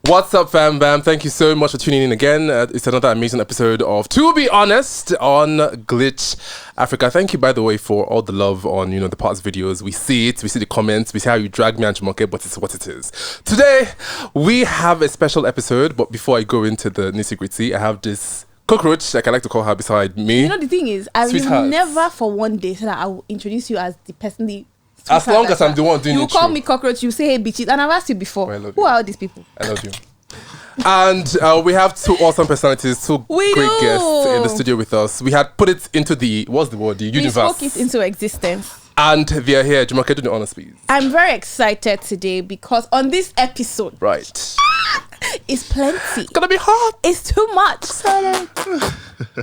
What's up, fam bam? Thank you so much for tuning in again. It's another amazing episode of To Be Honest on Glitch Africa. Thank you, by the way, for all the love on, the past videos. We see it, we see the comments, we see how you drag me and Jumoke, but it's what it is. Today, we have a special episode, but before I go into the nitty-gritty, I have this cockroach, like I like to call her, beside me. You know, the thing is, I will never for one day say that I will introduce you as the person as long as I'm the one doing it. You call me cockroach, you say hey bitches, and I've asked you before. Who are all these people? I love you. And we have two awesome personalities, two great guests in the studio with us. We had put it into the universe. We spoke it into existence. And they are here. Jumoke, do the honors, please. I'm very excited today because on this episode, right, it's plenty. It's gonna be hot. It's too much. You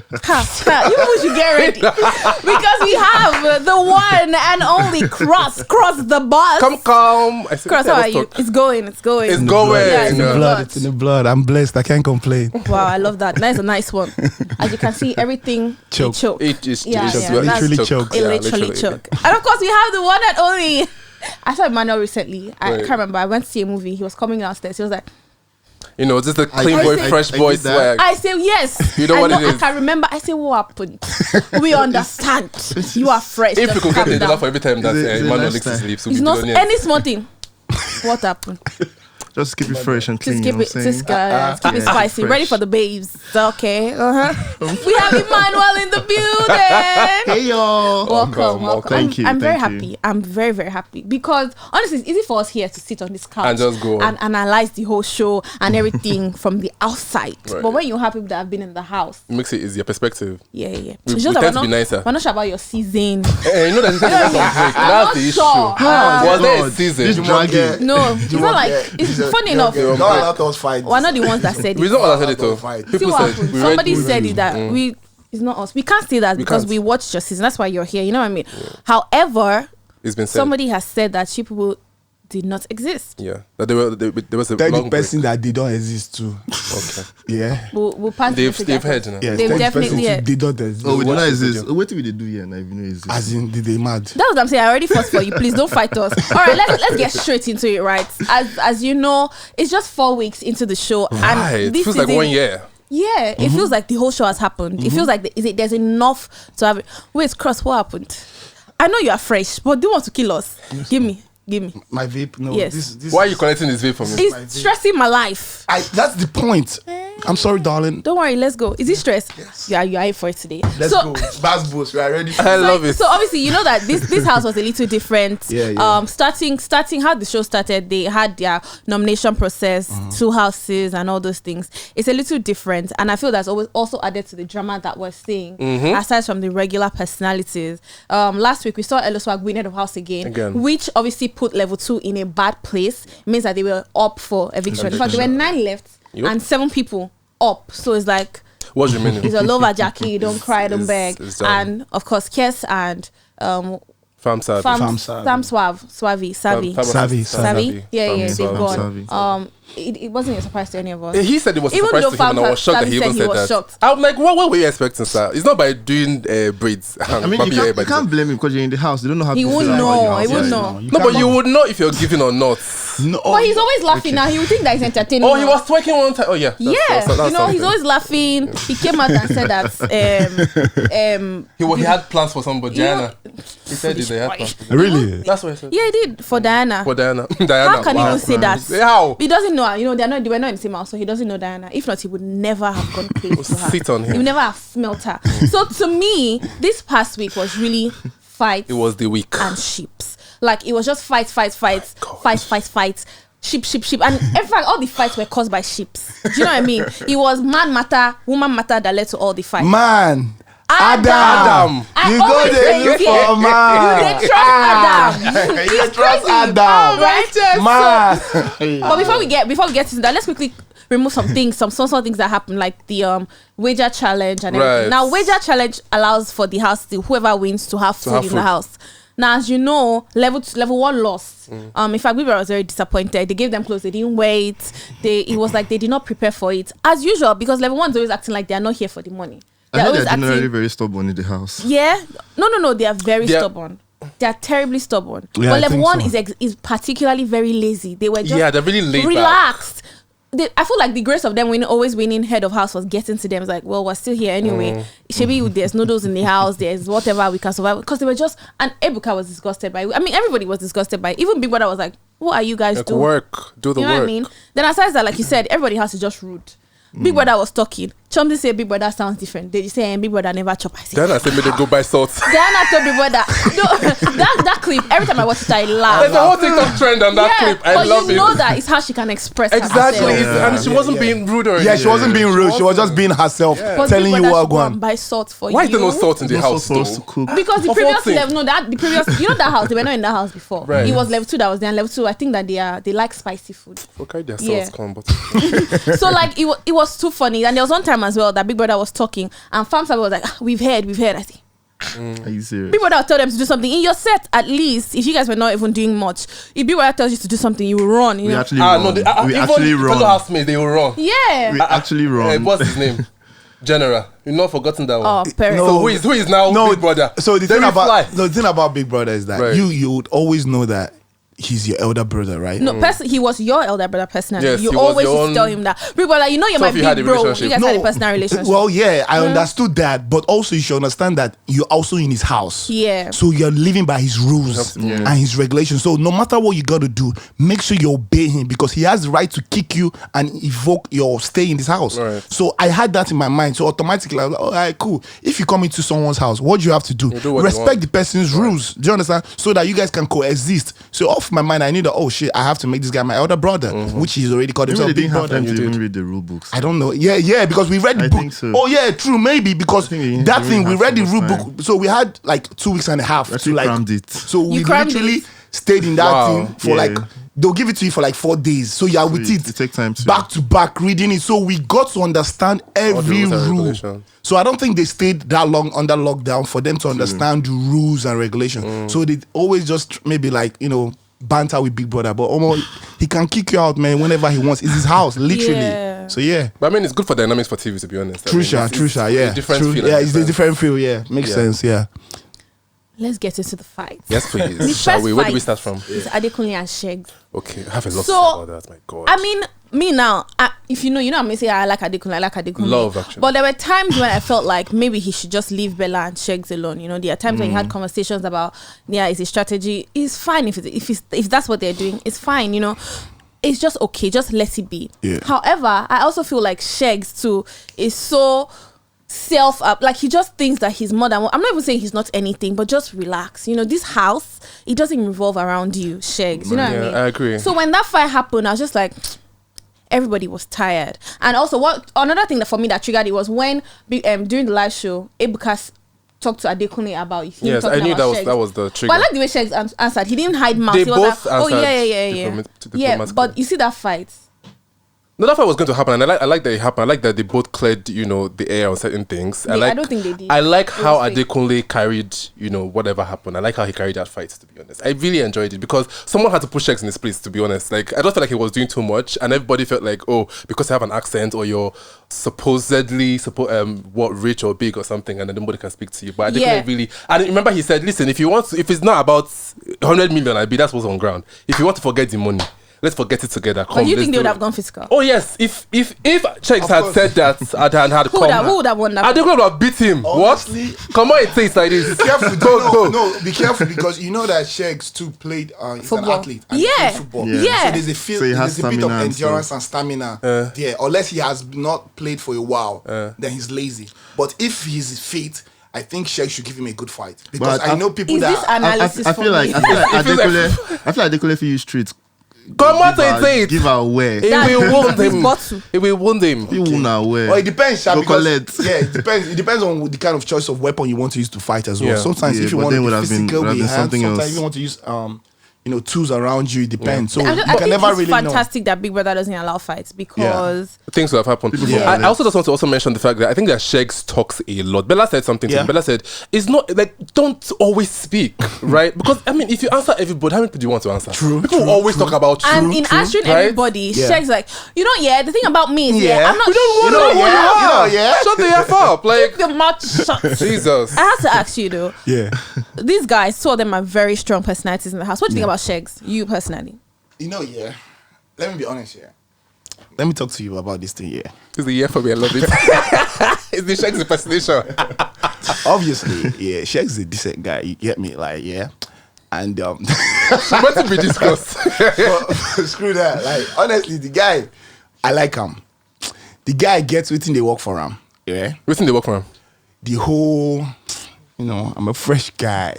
should get ready because we have the one and only cross the bus. Come. Cross, how are you? It's going. It's going. Yeah, it's in the blood. I'm blessed. I can't complain. Wow, I love that. That's a nice one. As you can see, everything choke. It is literally choke. It literally choke. And of course, we have the one and only. I saw Emmanuel recently. I can't remember. I went to see a movie. He was coming downstairs. He was like, just the clean boy, fresh boy swag. I say yes. You know what it is. I can remember. I say, what happened? We understand. You are fresh. If you could get the for every time that Emmanuel licks his lips, it's not any small thing. What happened? Just keep it fresh and clean. Just keep it spicy. Ready for the babes. Okay. We have Emmanuel in the building. Hey y'all. Welcome. Thank you. I'm very happy. I'm very, very happy because honestly, it's easy for us here to sit on this couch and just go and analyze the whole show and everything from the outside. Right. But when you have people that have been in the house, it makes it easier perspective. Yeah. We tend to be nicer. We're not sure about your season. That's the issue. Was there a season? No, it's not like it's funny enough. Don't let us fight. We're not the ones that said it. We don't want to say it though. People said somebody said it that it's not us. We can't say that because we watched your season. That's why you're here. You know what I mean? Yeah. However, it's been said. Somebody has said that she people did not exist. Yeah, that there was a long person that they don't exist too. Okay. Yeah. We'll pass. They've heard. Yes, they've definitely heard. They don't exist. Oh, we do not exist. What did they do here? Now you know exist. As in, did they mad? That's what I'm saying. I already fought for you. Please don't fight us. All right, let's get straight into it. Right, as you know, it's just 4 weeks into the show, and this it feels like 1 year. Yeah, it feels like the whole show has happened. It feels like there's enough to have it. Wait, Cross, what happened? I know you are fresh, but do you want to kill us? Yes. Give me. My vape? No. Yes. This Why are you collecting this vape from me? It's stressing my life. That's the point. I'm sorry, darling. Don't worry, let's go. Is it stress? Yes. Yeah, you are here for it today. Let's go. Bass boost, we are ready. I love it. So obviously, you know that this house was a little different. Yeah. Starting how the show started, they had their nomination process, 2 houses and all those things. It's a little different, and I feel that's always also added to the drama that we're seeing, aside from the regular personalities. Last week we saw Eloswag win head of house again, which obviously put level 2 in a bad place. It means that they were up for eviction. In fact, there were 9 left. Yep. And 7 people up, so it's like what's your meaning? It's a lover, Jackie. Don't cry, don't beg. And of course, Kes and Fam Savi. Yeah, they've gone. It wasn't a surprise to any of us. He said it was a surprise to him, and I was shocked that he even said that. Shocked. I'm like, what were you expecting, sir? It's not by doing braids. I mean, you can't blame him because you're in the house. They don't know how. He wouldn't know. He wouldn't know. No, but you would know if you're giving or not. No, but he's always laughing now. He would think that he's entertaining. Oh, he was twerking one time. Oh yeah. That's he's always laughing. Yeah. He came out and said that he had plans for somebody, Diana. He said they had plans. Really? That's what he said. Yeah, he did for Diana. How can he even say that? How? He doesn't know. They were not in the same house, so he doesn't know Diana. If not, he would never have gone crazy to her. Sit on him. He would never have smelt her. So to me, this past week was really fight. It was the week and sheeps. Like it was just fight, sheep, and in fact, all the fights were caused by sheeps. Do you know what I mean? It was man matter, woman matter that led to all the fights. Man. Adam. You go there look for man. You trust Adam. You trust Adam. Right? Man. But before we get into that, let's quickly remove some things, some things that happen, like the wager challenge and everything. Now, wager challenge allows for the house whoever wins to have food in the house. Now, as you know, level 1 lost. In fact, we were very disappointed. They gave them clothes. They didn't wait. It was like they did not prepare for it. As usual, because level 1 is always acting like they are not here for the money. They're generally very stubborn in the house. Yeah. No. They are very stubborn. They are terribly stubborn. Yeah, but level 1 is particularly very lazy. They were just they're really laid relaxed. back. I feel like the grace of them always winning head of house was getting to them. It's like, well, we're still here anyway. Maybe there's noodles in the house, there's whatever we can survive. Because they were just, and Ebuka was disgusted by it. I mean, everybody was disgusted by it. Even Big Brother was like, what are you guys doing? Do the work. You know what I mean? Then aside that, like you said, everybody else is just rude. Big Brother was talking. Chomdi say Big Brother sounds different. They say Big Brother never chop. I say Diana said me they go buy salt. Diana told Big Brother. that clip, every time I watch it, I laugh. There's a whole TikTok trend on that clip. I love it. But you know that it's how she can express exactly. herself. And she wasn't being rude or she wasn't being rude. She was just being herself, telling you what going. Buy salt for Why you. is there no salt in the house though? To cook? Because the previous level, you know that house, they were not in that house before. Right. It was level 2 that was there. And level 2, I think that they like spicy food. Okay, their salts come, but so like it was too funny. And there was one time as well that Big Brother was talking and Famsa was like, we've heard. I say, are you serious? Big Brother tell them to do something in your set. At least if you guys were not even doing much, if Big Brother tells you to do something, you will run. You know? Actually run. We actually run. Fellow housemates, they will run. Yeah. We actually run. What's his name? General. You've not forgotten that one. Oh, Perry. So who is now Big Brother? So the thing about Big Brother is that you would always know that he's your elder brother, right? No, he was your elder brother personally. Yes, you always used to tell him that. Big Brother, you know you're my big bro. You guys had a personal relationship. Well, yeah, I understood that, but also you should understand that you're also in his house. Yeah. So you're living by his rules and his regulations. So no matter what you got to do, make sure you obey him because he has the right to kick you and evoke your stay in this house. Right. So I had that in my mind. So automatically, I was like, all right, cool. If you come into someone's house, what do you have to do? Respect the person's rules. Do you understand? So that you guys can coexist. So off my mind, I knew that, oh shit, I have to make this guy my elder brother, which he's already called himself Big Brother. They didn't read the rule books. I don't know. Yeah, because we read the book. Think so. Oh yeah, true, maybe because that thing we read the rule book. So we had like 2 weeks and a half to like. It. So we literally stayed in that thing for like. They'll give it to you for like 4 days. So you're with it. It takes time back to back reading it. So we got to understand every rule. So I don't think they stayed that long under lockdown for them to understand the rules and regulations. So they always just maybe like, banter with Big Brother, but almost he can kick you out, man, whenever he wants. It's his house, literally. Yeah. So yeah. But I mean, it's good for dynamics for TV, to be honest. True, yeah. Different feel. Yeah, it's a different feel. Yeah, makes sense. Yeah. Let's get into the fight. Yes, please. Shall we? Where do we start from? It's Adekunle and Sheggz. Okay, I have a lot to say about that. My God. I mean, me now, if you know, I'm gonna say I like Adekunle. Love, actually. But there were times when I felt like maybe he should just leave Bella and Sheggz alone. There are times when he had conversations about, is his strategy. It's fine if that's what they're doing. It's fine. It's just okay. Just let it be. Yeah. However, I also feel like Sheggz too is so self-up, like he just thinks that he's more than. I'm not even saying he's not anything, but just relax. This house, it doesn't revolve around you, Sheggz. You know what I mean? I agree. So when that fight happened, I was just like, everybody was tired. And also, another thing that for me that triggered it was when during the live show, Ebuka talked to Adekunle about it. Yes, I knew that was the trigger. But I like the way Sheggz answered. He didn't hide mouth. They He was both like, answered. Yeah, but you see that fight. No, that fight was going to happen, and I like that it happened. I like that they both cleared, the air on certain things. I don't think they did. I like how Adekunle carried, whatever happened. I like how he carried that fight, to be honest. I really enjoyed it because someone had to push Sheggz in his place, to be honest. Like, I just felt like he was doing too much, and everybody felt like, oh, because you have an accent or you're supposedly rich or big or something, and then nobody can speak to you. But Adekunle really, and remember he said, listen, if it's not about 100 million, that's what's on ground. If you want to forget the money, let's forget it together. But do you think they would have gone physical? Oh yes, if Sheggz had said that and had come, who would have won that? Adekunle would have beat him. Honestly, what? Come on, it says like this. Be careful. No, be careful because you know that Sheggz too played. He's an athlete. And he played football. Yeah. So there's a bit of endurance and stamina there. Unless he has not played for a while, then he's lazy. But if he's fit, I think Sheggz should give him a good fight because I know people that. This analysis I feel like Adekunle for you streets. Come on, say it. Give her away. It will wound him. It will wound him. You won't away. Well, it depends, Go because collect. it depends on the kind of choice of weapon you want to use to fight as well. Yeah. Sometimes if you but want then to would be have been- physical would have with your been hands, something sometimes else. if you want to use tools around you. It depends. So I you think can never it's really know. fantastic that Big Brother doesn't allow fights because Things will have happened. I also just want to also mention the fact that I think that Sheggz talks a lot. Bella said something to him. Bella said, it's not like, don't always speak, right? Because, I mean, if you answer everybody, how many people do you want to answer? People will always talk about you. And in answering everybody, Sheggz like, the thing about me is, I'm not we don't want to know what you are. Shut the F up. Like, the mouth shut. Jesus. I have to ask you though. Yeah. These guys, two of them are very strong personalities in the house. What do you think about Sheggz? You personally? Let me be honest here. let me talk to you about this thing here. It's the year for me. I love it. It's the Sheggz impersonation. Obviously, yeah, Sheggz is a decent guy. You get me? Like, yeah. And What to be discussed? screw that. Like, honestly, the guy, I like him. The guy gets within they work for him. Yeah. Within they work for him. The whole, I'm a fresh guy,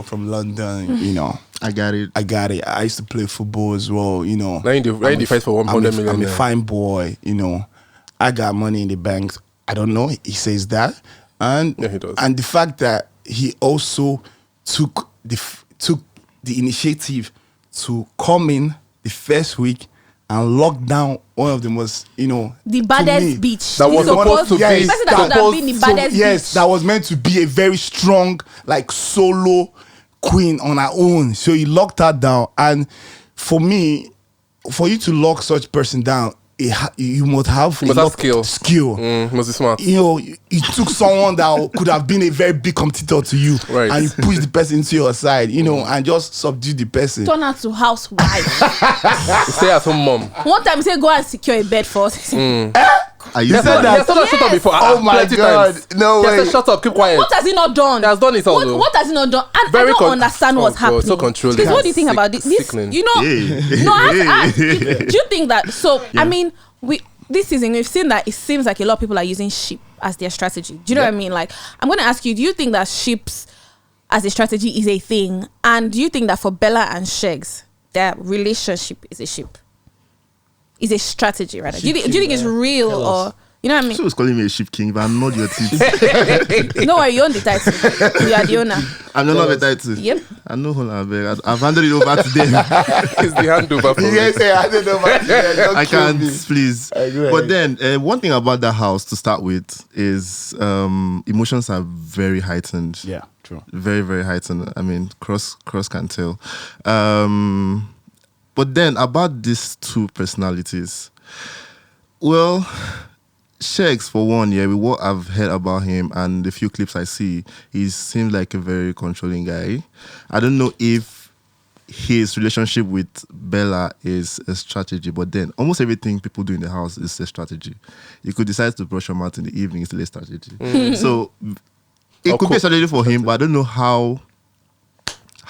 from London, I got it. I used to play football as well, Now you fight for 100 million. I'm a fine boy, I got money in the bank. I don't know. He says that. And yeah, he does. And the fact that he also took the initiative to come in the first week and lock down one of the most, the baddest beach. That was supposed to be. The person that would have been the baddest beach. Yes, that was meant to be a very strong, like, solo queen on her own. So he locked her down. And for me, for you to lock such person down, you must have skill. Must be smart. You took someone that could have been a very big competitor to you, right, and you pushed the person to your side, and just subdue the person. Turn her to housewife. Stay at home, mom. One time, say go and secure a bed for us. You said that? Shut up before. Oh my God! Times. No way! Said, shut up. Keep quiet. What has he not done? He has done it all. What has he not done? And Very I don't understand what's happening. So controlling. Because what do you think about this? Sickening. No, I have to ask. Do you think that? So I mean, this season we've seen that it seems like a lot of people are using sheep as their strategy. Do you know what I mean? Like, I'm going to ask you, do you think that sheeps as a strategy is a thing? And do you think that for Bella and Sheggz, their relationship is a sheep? Is a strategy, rather? Do you think it's real or... You know what I mean? She was calling me a sheep king, but I'm not your teeth. No worry, you own the title. You are the owner. I'm not the title. Yep. I know who I've handed it over to them. It's the handover for me. I don't know. I can't, please. Agree. But then, one thing about that house to start with is emotions are very heightened. Yeah, true. Very, very heightened. I mean, cross can tell. But then about these two personalities, well, Sheggz, for one, with what I've heard about him and the few clips I see, he seems like a very controlling guy. I don't know if his relationship with Bella is a strategy, but then almost everything people do in the house is a strategy. You could decide to brush your mouth in the evening, it's still a strategy. So it could be a strategy for him, but I don't know how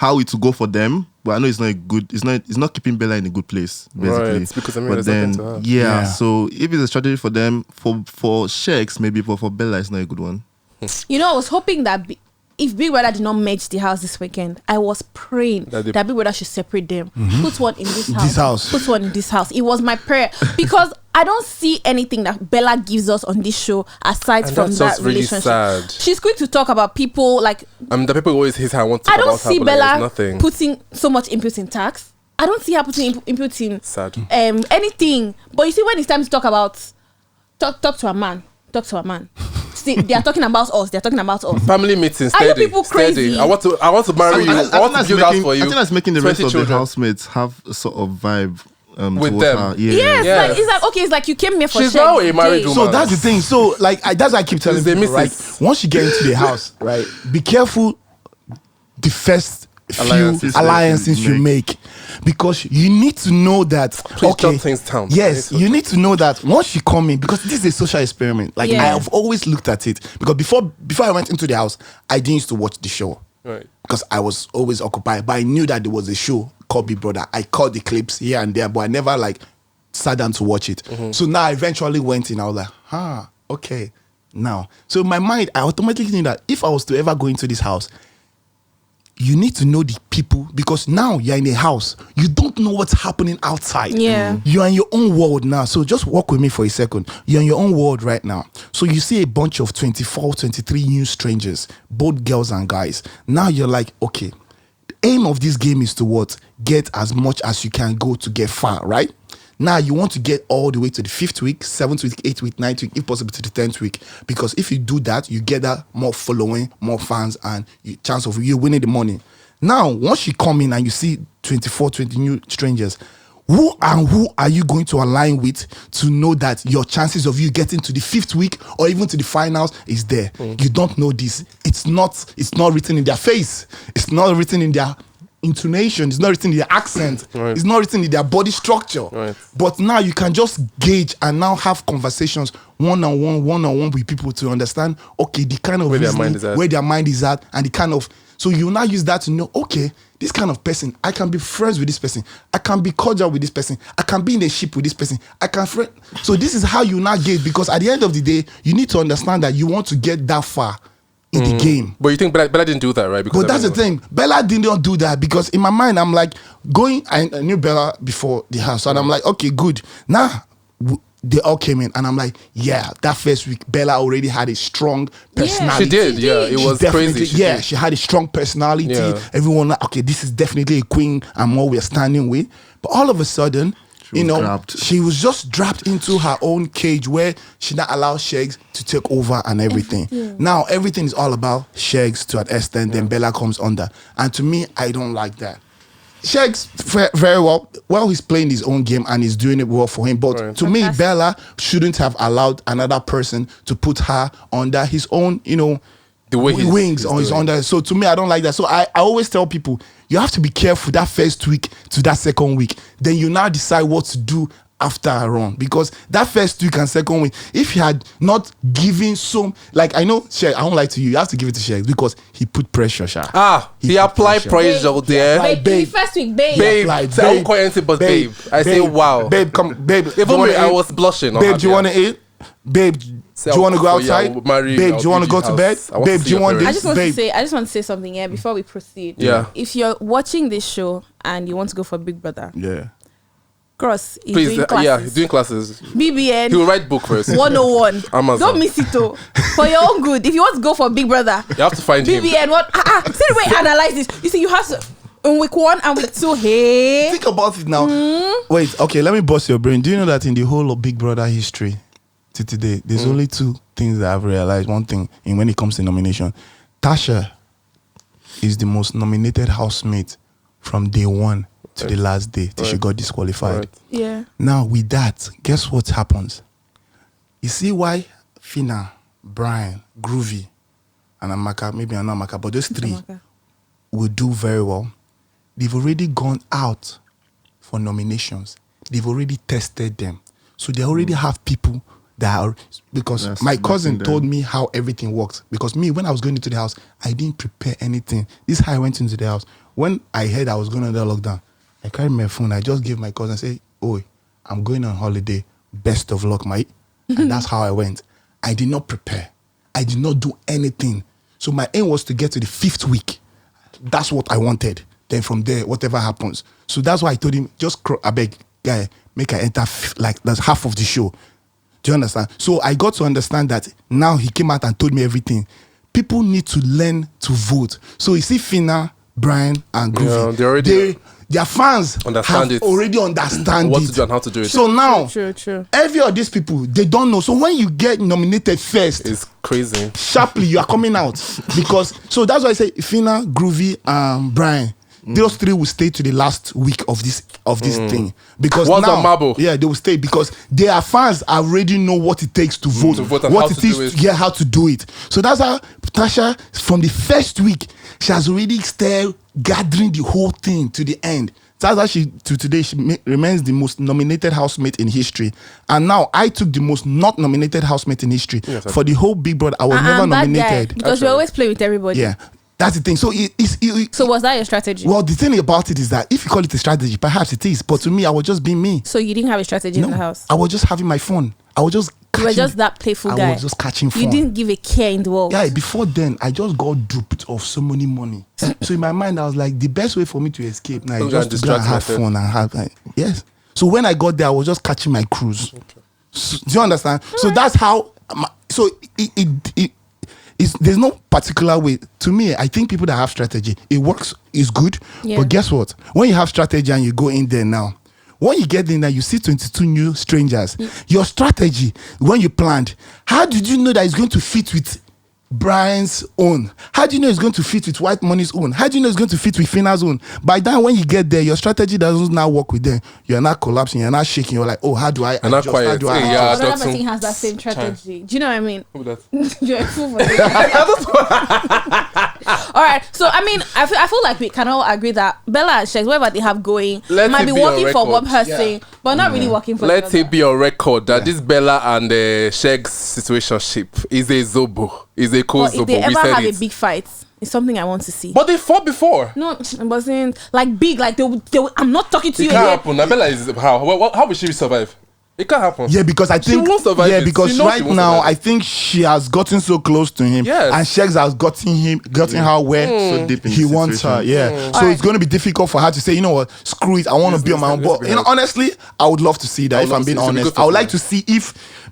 it will go for them. But I know it's not it's not keeping Bella in a good place, basically. Right, because but then, so if it's a strategy for them, for Sheggz maybe, but for Bella it's not a good one. I was hoping that if Big Brother did not merge the house this weekend, I was praying that Big Brother should separate them. Put one in this house. Put one in this house. It was my prayer. Because I don't see anything that Bella gives us on this show aside from that relationship. Really sad. She's quick to talk about people like... the people always hate her, want to talk about her. I don't see Bella putting so much input in tax. I don't see her putting input in... Sad. Anything. But you see, when it's time to talk about... Talk to a man. Talk to a man. See, they are talking about us. They're talking about us. Family meetings. Are you people crazy? I want to marry you. I want to build out for you. I think that's making the rest of the housemates have a sort of vibe with them. Her. Yes. Like, it's like, okay, it's like you came here for She's now a married woman. So that's the thing. So like that's why I keep telling people, right? Once you get into the house, right, be careful the first few alliances you make. Because you need to know that. Please jot things down. Yes, you need to know that once you come in, because this is a social experiment. Like I have always looked at it. Because before I went into the house, I didn't used to watch the show. Right. Because I was always occupied. But I knew that there was a show called Big Brother. I caught the clips here and there, but I never sat down to watch it. So now I eventually went in. I was like, okay, now. So in my mind, I automatically knew that if I was to ever go into this house, you need to know the people, because now you're in a house. You don't know what's happening outside. Yeah. You're in your own world now. So just walk with me for a second. You're in your own world right now. So you see a bunch of 24, 23 new strangers, both girls and guys. Now you're like, okay, the aim of this game is to what? Get as much as you can go to get far, right? Now you want to get all the way to the 5th week, 7th week, 8th week, 9th week, if possible to the 10th week. Because if you do that, you get that more following, more fans, and chance of you winning the money. Now, once you come in and you see 24, 20 new strangers, who are you going to align with to know that your chances of you getting to the 5th week or even to the finals is there? You don't know this. It's not written in their face. It's not written in their intonation, it's not written in their accent, it's not written in their body structure. Right. But now you can just gauge and now have conversations one-on-one with people to understand, okay, the kind of where their mind is at, and the kind of, so you now use that to know, okay, this kind of person, I can be friends with this person, I can be cordial with this person, I can be in a ship with this person, so this is how you now gauge, because at the end of the day, you need to understand that you want to get that far in the game. But you think Bella didn't do that, right? Because but that's the thing. Bella did not do that, because in my mind, I'm like, I knew Bella before the house. And I'm like, okay, good. Now, they all came in. And I'm like, yeah, that first week, Bella already had a strong personality. She did, yeah. It was crazy. She had a strong personality. Yeah. Everyone like, okay, this is definitely a queen and what we're standing with. But all of a sudden, she was just dropped into her own cage where she not allowed Sheggz to take over and everything. Now everything is all about Sheggz to an extent, then Bella comes under. And to me, I don't like that. Sheggz very well, he's playing his own game and he's doing it well for him. But to me, Bella shouldn't have allowed another person to put her under his own, the way wings on his under. So to me, I don't like that. So I always tell people, you have to be careful that first week to that second week. Then you now decide what to do after a run. Because that first week and second week, if you had not given some, like I know, Sheggz, I don't like to you have to give it to Sheggz because he put pressure, Sha. He applied pressure there. Babe, first week, babe. I won't anything but babe. I say wow. Babe, come, babe. Even me, I was blushing. Babe, do you want to eat? Babe, do you want to go outside? Babe, do you want to go to bed? Babe, do you want this? I just want to say something here before we proceed. Yeah. If you're watching this show and you want to go for Big Brother, Cross, please, he's doing classes. BBN. He will write book first. 101. Amazon. Don't miss it though. For your own good. If you want to go for Big Brother, you have to find BBN, him. See the way I analyze this. You see, you have to in week 1 and week 2. Hey, think about it now. Wait, okay, let me bust your brain. Do you know that in the whole of Big Brother history to today, there's only 2 things that I've realized. One thing, when it comes to nomination, Tasha is the most nominated housemate from day 1 to the last day till she got disqualified. Yeah. Now with that, guess what happens? You see why Fina, Brian, Groovy, and Amaka, maybe I'm not Amaka, but those 3 will do very well. They've already gone out for nominations. They've already tested them. So they already have people that are, because my cousin told me how everything works. Because me, when I was going into the house, I didn't prepare anything. This is how I went into the house. When I heard I was going under lockdown, I carried my phone. I just gave my cousin and said, "Oh, I'm going on holiday. Best of luck, mate." And that's how I went. I did not prepare. I did not do anything. So my aim was to get to the 5th week. That's what I wanted. Then from there, whatever happens. So that's why I told him, I beg, guy, make I enter like that's half of the show. Do you understand? So I got to understand that now he came out and told me everything. People need to learn to vote. So you see Fina, Brian, and Groovy. Their fans already understand what to do and how to do it. So now, true. every of these people, they don't know. So when you get nominated first, it's crazy. Sharply, you are coming out. So that's why I say Fina, Groovy, Brian. Those 3 will stay to the last week of this thing. Because what's now, marble? Yeah, they will stay because their fans already know what it takes to vote what it is to how to do it. So that's how Tasha, from the first week, she has already started gathering the whole thing to the end. That's how she remains the most nominated housemate in history. And now I took the most not nominated housemate in history. For the whole Big Brother, I was never nominated. Because you always play with everybody. Yeah. That's the thing. So so was that your strategy? Well, the thing about it is that if you call it a strategy, perhaps it is. But to me, I was just being me. So you didn't have a strategy in the house? I was just having my fun. I was just You were just that playful guy. I was just catching fun. You didn't give a care in the world. Yeah, before then, I just got duped of so many money. So in my mind, I was like, the best way for me to escape now is just to go and have fun and have yes. So when I got there, I was just catching my cruise. Okay. So, do you understand? So that's how. There's no particular way. To me, I think people that have strategy, it works, it's good. Yeah. But guess what? When you have strategy and you go in there now, when you get in there, you see 22 new strangers. Your strategy, when you planned, how did you know that it's going to fit with Brian's own? How do you know it's going to fit with White Money's own? How do you know it's going to fit with Fina's own? By then, when you get there, your strategy doesn't now work with them. You're not collapsing. You're not shaking. You're like, oh, how do I adjust? Not quiet. How do I adjust? Another person has that same strategy. Do you know what I mean? Who that? You're a fool for All right. So I mean, I feel like we can all agree that Bella and Sheggz, whatever they have going, might be working for one person, but not really working for. Let the it be on record that this Bella and Sheggz situationship is a zobo, is a cool zobo. If they We ever said have it. a big fight, it's something I want to see. But they fought before. No, it wasn't like big. Like they I'm not talking to It you can't again. happen. Now Bella is how will she survive? It can't happen. Yeah, because I think won't survive it. because She knows right she won't now survive it. I think she has gotten so close to him, Yes. and Sheggz has gotten her where So deep in he the wants her. situation. Yeah, so Alright. it's going to be difficult for her to say, you know what, screw it, I want to be on my own. But honestly, I would love to see that. If I'm being honest, I would like to see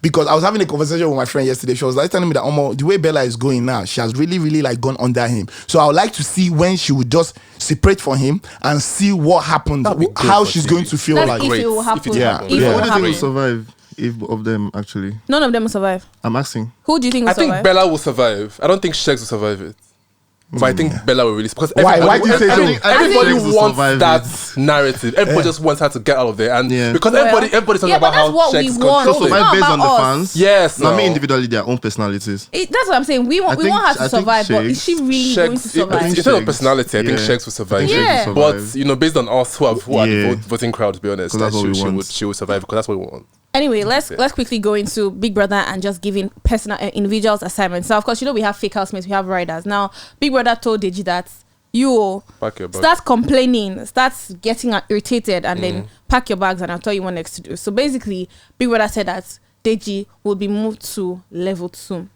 because I was having a conversation with my friend yesterday. She was like telling me that the way Bella is going now, she has really, really like gone under him. So I would like to see when she would just separate for him and see what happened, That'd be good how for she's TV. going to feel That's like. if Great. it will If happen. it Yeah. If Yeah. it Who will do you think will happen. survive? If of them actually, None of them will survive. I'm asking. Who do you think will I think survive? Bella will survive. I don't think Sheggz will survive it. But I think Bella will release because Why do you say so? everybody Sheggz will wants survive that it. narrative. Everybody just wants her to get out of there, and because Well, everybody's talking yeah, but about how that's what we Sheggz want. controls It's it. not Survive based about on the us. fans. Yes, Not me no. individually, their own personalities. That's what I'm saying. We want I think- her I to think survive, but is Sheggz- she really going to Sheggz, survive? instead of Sheggz, personality, I think yeah. Sheggz will survive. I think Yeah. Sheggz will But survive. based on us who are the Yeah. voting crowd, to be honest, 'Cause that's what we she want. would survive because that's what we want. Anyway, let's quickly go into Big Brother and just giving personal individuals assignments. Now, of course, we have fake housemates, we have riders. Now, Big Brother told Deji that you Pack your bag. start complaining, start getting irritated, and then pack your bags, and I'll tell you what next to do. So basically, Big Brother said that Deji will be moved to level 2,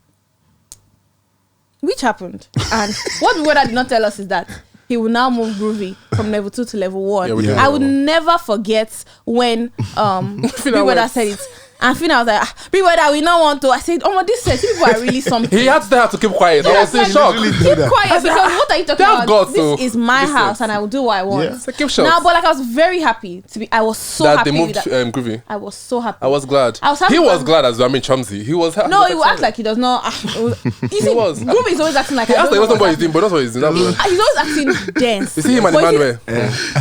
which happened. And what Big Brother did not tell us is that he will now move Groovy from level 2 to level 1. Yeah, we did I know. would never forget when Big Brother said it. And Fina was like, Big Brother, we don't want to. I said, oh, this says people are really something. He had to have to keep quiet. I was in shock. Keep quiet, because what are you talking They have about? got to This is my listen. house and I will do what I want. Yeah. So keep shocked. Now, but like I was very happy to be. I was so that happy they moved with that. Groovy. I was so happy. I was glad. I was happy He was because- glad as well. I mean, Chumsy. He was happy. No, he will act like he does not. You see, was. Groovy is always acting like He I asked don't like know what's what he's what's doing, but that's what he's doing. That's what- He's always acting dense. You see him and But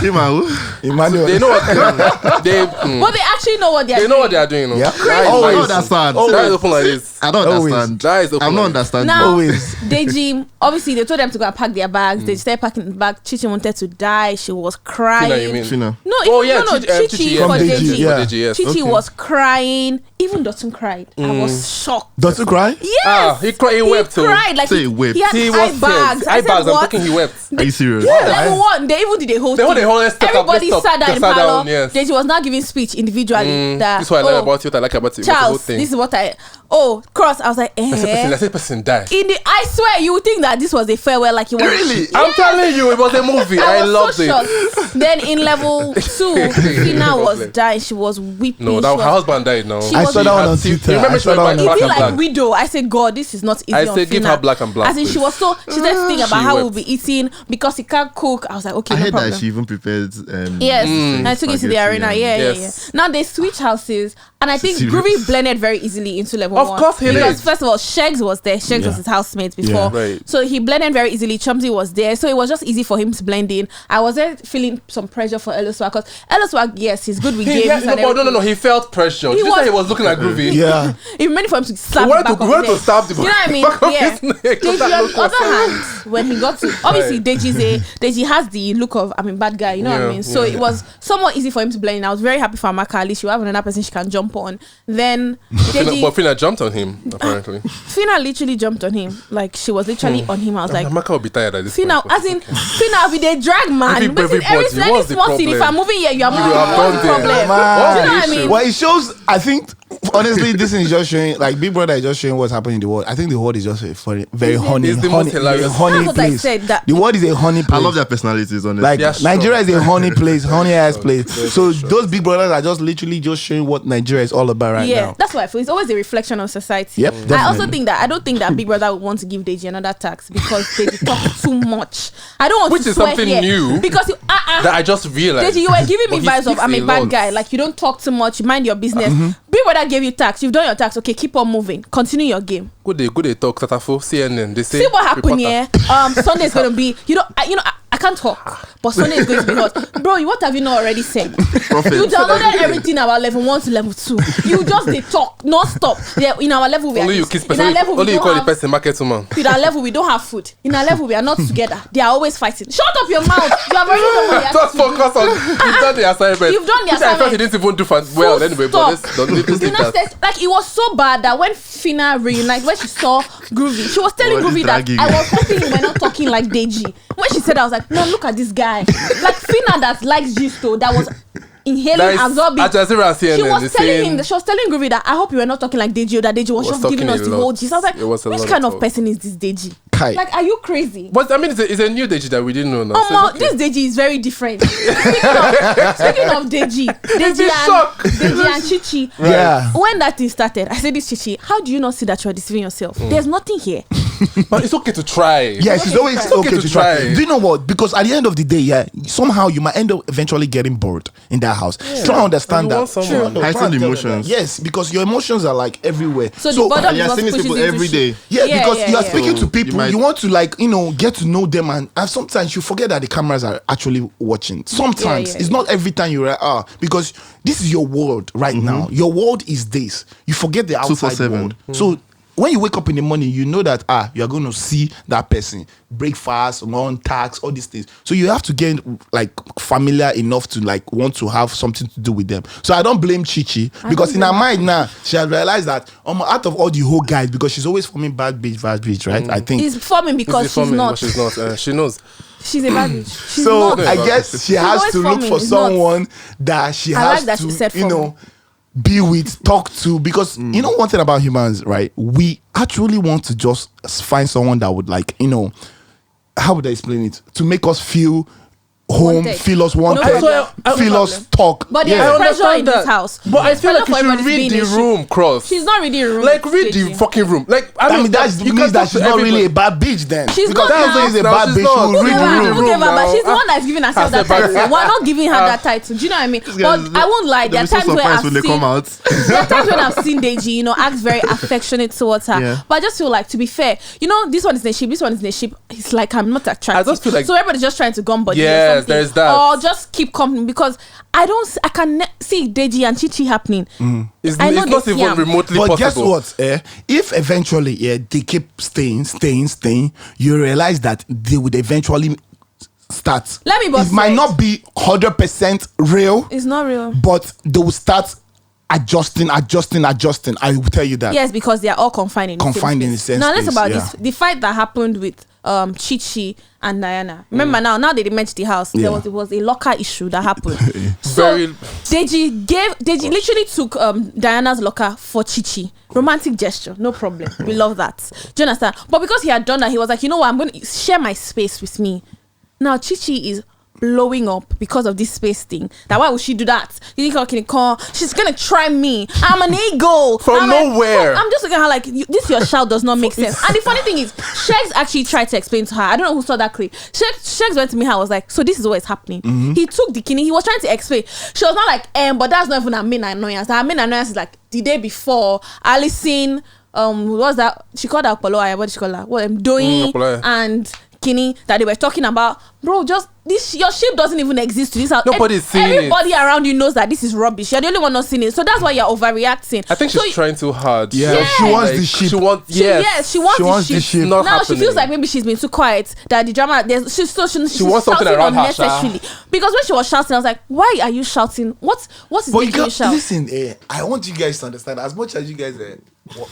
Emmanuel. Emmanuel. They know what they But they actually know what they know what they are doing. Yeah. That is Oh, why I don't it's- understand. that is open like this. I don't Always. understand. That is open I'm not like- understanding. Now, Always. Deji, obviously, they told them to go and pack their bags. They started packing the bag. Chichi wanted to die. She was crying. Fina, you mean? Fina. No, Oh, yeah, no, Chichi, Chichi yes. for From Deji, Deji. yeah. Deji, yes. Chichi Okay. was crying. Even Dotun cried. I was shocked. Does it cry? Yes. He cried. He wept. He too. cried like Say he wept. He had He eye was bags. eye bags. I'm what? thinking he wept. Are you serious? Level 1, they even did a whole They thing. hold the whole step up, Everybody let's stop. sat down They in sat parlor. down, yes. Deji was now giving speech individually. That, This is what I like oh, about you. What I like about it. The whole Charles, thing. this is what I. Oh, cross. I was like, I said person die. I swear, you would think that this was a farewell, like it was. Really? I'm telling you, it was a movie. I was loved so it. shocked. Then in level 2, Fina was dying. She was weeping. No, She that was- her husband died now. She I was- saw that one on See, Twitter. you remember I she saw that went one black Is it and like black? widow? I said, God, this is not easy. I on said, give Fina. her black and black, As in, she please. was so. She started thinking about She how wept. we'll be eating because he can't cook. I was like, okay, I no heard problem. that she even prepared. Yes, and I took it to the spaghetti arena. and- Yeah, Yes. yeah. Now they switch houses, and I think Serious? Groovy blended very easily into level Of 1. course he because did. first of all, Sheggz was there. Sheggz was his housemate before, Yeah. Right. so he blended very easily. Chumsy was there, so it was just easy for him to blend in. I was there feeling some pressure for Eloswag because Eloswag, yes, he's good with He, games. no, and no, everything. he felt pressure. Did you was- say he was looking like Groovy? Yeah. It meant for him to He slap the wanted back to, of he wanted to his stab the You know what I mean? back of Yeah. his neck. Deji, That on look the was other so- hand, when he got to obviously Deji has the look of bad guy, you know what I Yeah, mean? So yeah. it was somewhat easy for him to blend in. I was very happy for Amaka. At least she will have another person she can jump on. Then Deji, But Fina jumped on him, apparently. Fina literally jumped on him. Like she was literally on him. I was like, Amaka will be tired at this Fina, point. as in Fina be the drag man. Everybody, what's the small thing. If problem? I'm moving here, you are moving. have What's the done there. problem? Man. You know what I mean? Well, it shows. I think honestly, this is just showing. Like Big Brother is just showing what's happening in the world. I think the world is just a very honey, It's the most honey, hilarious. honey That's what I place. said, that- The world is a honey place. I love their personalities, honestly. Like Yeah, sure. Nigeria is a honey place, honey ass place. Very So sure. those Big Brothers are just literally just showing what Nigeria is all about right Yeah, now. that's why I feel it's always a reflection of society. Yep, I also definitely. think that I don't think that Big Brother would want to give Deji another tax because Deji talks too much. I don't want Which to is swear something here new because you, That I just realized. Deji, you were giving me But he vibes of speaks I'm a a bad lot. guy. Like you don't talk too much, you mind your business. Mm-hmm. Big Brother gave you tax, you've done your tax. Okay, keep on moving, continue your game. Good they talk Tatafo, CNN. They say See what happened reporter. here. Sunday's gonna be. I can't talk, but Sunday is going to be hot. Bro, what have you not already said? Prophet. You downloaded everything about level 1 to level 2. You just they talk non-stop. Yeah, in our level we Only are you this. kiss In person. our level we Only you don't call the have. person market woman. In our level we don't have food. In our level we are not together. They are always fighting. Shut up your mouth. You have already done what you have Just to do. focus on. You've done the assignment. You've done the Which I felt assignment. he didn't even do well anyway. But Stop. let's don't leave this You in know, that. like it was so bad that when Fina reunited, when she saw Groovy, she was telling What is Groovy that dragging? I was hoping you were not talking like Deji. When she said, I was like, no, look at this guy. Like Fina that likes Gisto, that was inhaling, That is absorbing. Al Jazeera and CNN, She was they're telling saying- him, she was telling Groovy that I hope you were not talking like Deji, or that Deji was just talking giving us a the lot. whole gist. I was like, It was a which lot kind of of talk. person is this Deji? Kai. Like, are you crazy? But I mean, it's a new Deji that we didn't know now. so it's This okay. Deji is very different. Speaking of Deji, Deji and Chichi. Yeah. When that thing started, I said, this Chichi, how do you not see that you're deceiving yourself? There's nothing here. But it's okay to try. Yes, it's always It's okay to try. try. Do you know what? Because at the end of the day, yeah, somehow you might end up eventually getting bored in that house. Try to understand You that. want someone- No, Heightened try and tell them emotions. that. Yes, because your emotions are like everywhere. So the bottom And you're is what seeing these pushes people into every shit. day. Yeah, Yeah, because yeah, you are yeah. speaking So to people, you might- you want to like, get to know them, and sometimes you forget that the cameras are actually watching. Sometimes yeah, it's not every time you're because this is your world right now. Your world is this. You forget the outside 247. world. So when you wake up in the morning, you know that you are going to see that person, breakfast, run, tax, all these things. So you have to get like familiar enough to like want to have something to do with them. So I don't blame Chichi because in her mind now she has realized that out of all the whole guys, because she's always forming bad bitch, right? I think. He's forming because It's she's forming, not. but she's not. She knows. She's a bad bitch. She's So not. I guess she has always to look forming, for it's not. someone that she I has like that to, she said forming. be with, talk to, because you know one thing about humans, right? We actually want to just find someone that would like, how would I explain it? To make us feel home, Wanted. feel us wanted, problem. feel No us problem. talk. But Yeah, there's I pressure understand in that. this house. But I feel Pressure like for you should everybody to be read in the a shit. room, Cross. She's not reading the room. Like, read the Deji. fucking room. Like, I mean, that you means can't that talk she's to not really everybody. a bad bitch then. She's because not that's now. why she's a No, bad she's bitch. not. She will Who read gave the her? room. Who gave her? But now. she's the one that's giving herself that Hermes. title. We're not giving her that title. Do you know what I mean? But I won't lie. There are They'll be so times where surprised I've when they seen. come out. There are times when I've seen Deji, act very affectionate towards her. Yeah. But I just feel like, to be fair, this one is in a ship, this one is in a ship. It's like I'm not attractive. I just feel like- so everybody's just trying to gum body. Yes, or something. there's that. Or just keep company because I can see Deji and Chichi happening. It's I know not they even scam. remotely But possible. guess what? If eventually they keep staying, you realize that they would eventually start. Let me bust It might it. not be 100% real, It's not real. but they will start adjusting. I will tell you that. Yes, because they are all confined in the Confined same in the space. same Now let's space, about yeah. this. The fight that happened with Chichi and Diana. Remember now they merged the house. Yeah. It was a locker issue that happened. Very- Deji literally took Diana's locker for Chichi. Romantic gesture, no problem. We love that. Do you understand? But because he had done that, he was like, you know what, I'm going to share my space with me. Now Chichi is blowing up because of this space thing. That why would she do that? You think she's gonna try me? I'm an ego From nowhere. I'm just looking at her like this. Your shout does not make sense. And the funny thing is, Sheggz actually tried to explain to her. I don't know who saw that clip. Sheggz went to me. I was like, so this is what is happening. He took the kidney. He was trying to explain. She was not like, but that's not even her main annoyance. Her main annoyance is like the day before, Alison. What's that? She called her Apollo. What did she call her? What Doing Apollo. and Kinney that they were talking about. Bro, just this, your ship doesn't even exist to this house. Nobody's seeing it. Everybody around you knows that this is rubbish. You're the only one not seeing it. So that's why you're overreacting. I think she's trying too hard. Yeah, Yes. she wants Like, the ship. She wants, yes. She wants She wants the the ship. ship. Not Now happening. she feels like maybe she's been too quiet. That the drama, she's She wants something shouting around her, sha. unnecessarily. Because when she was shouting, I was like, why are you shouting? What is But you making you got, shout? listen, I want you guys to understand. As much as you guys,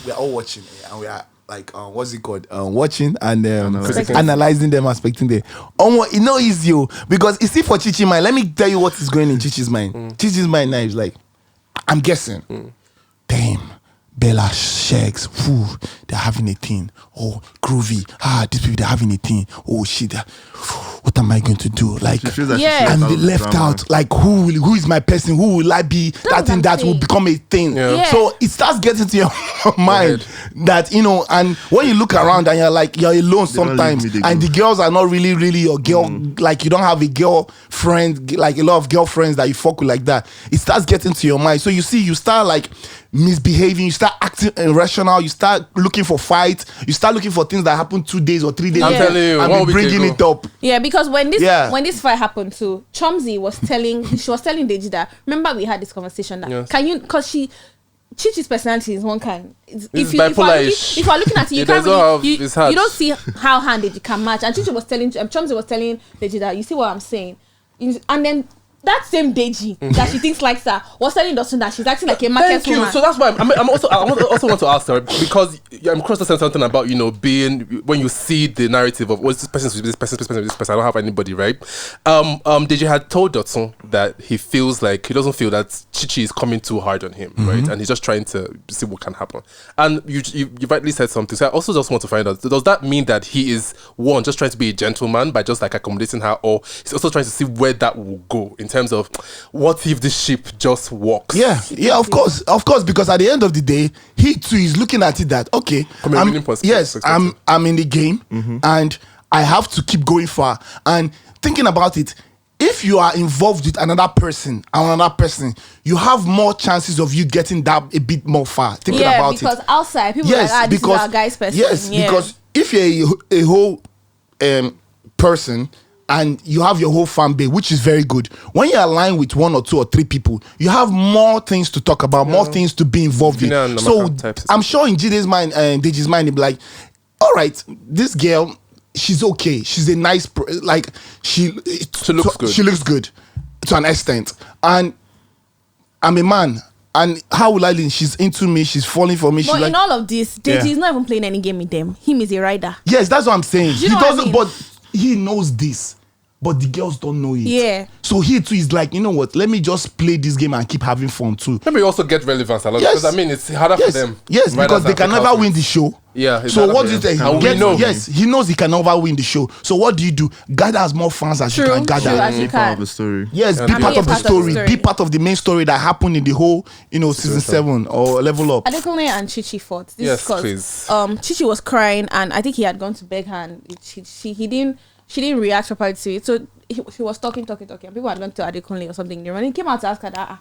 we are all watching, and we are like, what's it called? Watching and analyzing them, expecting them. It's not easy, because it's for Chichi mind. Let me tell you what is going in Chichi's mind. Chichi's mind now is like, I'm guessing, damn, Bella, Sheggz, they're having a thing. Oh, groovy. These people, they're having a thing. Oh, shit. What am I going to do? Like, She feels like Yeah. she's I'm out of the left drama. out. Like, who is my person? Who will I be? That's That what thing I'm that will saying. become a thing. Yeah. So it starts getting to your mind that, and when you look around and you're like, you're alone don't sometimes, leave me, they and go. the girls are not really your girl, like you don't have a girlfriend, like a lot of girlfriends that you fuck with like that. It starts getting to your mind. So you start like misbehaving, you start acting irrational, you start looking for fights, you start looking for things that happened 2 days or 3 days I'm telling you, and be bringing it up. Yeah, because when this fight happened too, Chomzy was telling Deji that, remember we had this conversation that can you, because Chichi's personality is one kind. If you are looking at it, you can't really, you don't see how handed you can match. And Chichi was telling Chomzy was telling Deji that, you see what I'm saying, and then that same Deji that she thinks likes her was telling Dawson that she's acting like a market woman. So that's why I also want to ask her, because I'm cross saying something about, being, when you see the narrative of this person with this person, I don't have anybody, right? Deji had told Dawson that he doesn't feel that Chichi is coming too hard on him, right? And he's just trying to see what can happen. And you rightly said something. So I also just want to find out, does that mean that he is just trying to be a gentleman by just accommodating her, or he's also trying to see where that will go in terms of what if the ship just walks? Yeah, of course, because at the end of the day, he too is looking at it that, okay, I'm in the game and I have to keep going far. And thinking about it, if you are involved with another person, you have more chances of you getting that a bit more far. Thinking about it. Because outside people are like, this is our guy's person. Yes, because if you're a whole person and you have your whole fan base, which is very good. When you align with 1 or 2 or 3 people, you have more things to talk about, more things to be involved in. So I'm sure in Jide's mind and Deji's mind, he'll be like, all right, this girl, she's okay. She's a nice, she looks good. She looks good to an extent. And I'm a man. And how will I lean? She's into me. She's falling for me. But in all of this, Deji is not even playing any game with them. Him is a rider. Yes, that's what I'm saying. He doesn't, but he knows this. But the girls don't know it. Yeah. So he too is like, you know what? Let me just play this game and keep having fun too. Let me also get relevance a lot. Because it's harder for them. Yes, because they can never win the show. Yeah. So what do you think? Yes, he knows he can never win the show. So what do you do? Gather as more fans as you can gather. Be part of the story. Yes, be part of the story. Be part of the main story that happened in the whole, season 7 or Level Up. Adekunle and Chichi fought. Yes, please. Chichi was crying and I think he had gone to beg her and she didn't react properly to it. So she was talking. And people had gone to Adekunle or something. And he came out to ask her that,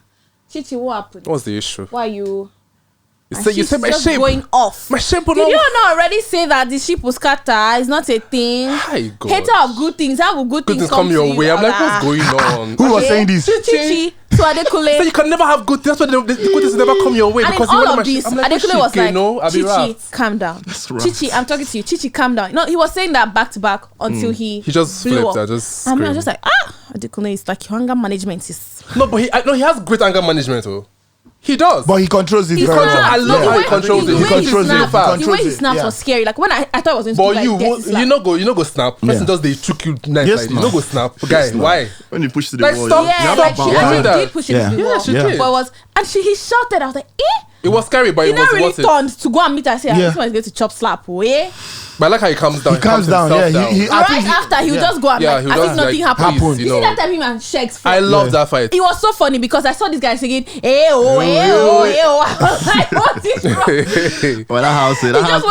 Chichi, what happened? What's the issue? Why you... You said my ship going off. My ship. Did you not already say that the ship will scatter? It's not a thing. Hater of good things. How will good things come your way? I'm like, what's going on? Who was saying this? Chichi. So Adekunle. So you can never have good things. That's why the good things never come your way. And because in all of this, Adekunle was like, Chichi, calm down. Chichi, I'm talking to you. Chichi, calm down. No, he was saying that back to back until he just blew flipped. up. I was just like, Adekunle is like, your anger management is... No, but he has great anger management, though. He does. But he controls it. I love how he controls it. He controls it. The way he snaps was scary. Like when I thought it was going to be like, you know go snap. Person does they took you nice like you know go snap. Guy, why? When you push to the wall. She did push it to the wall. She did. And he shouted. I was like, eh? It was scary, but it was really turned to go and meet her and say, this one is going to chop slap. But I like how he calms down. He calms down. Yeah. After he'll just go and as if nothing happened. You see that time him and Sheggz fight? I love that fight. It was so funny because I saw this guy singing, I was like, what is wrong? Well, that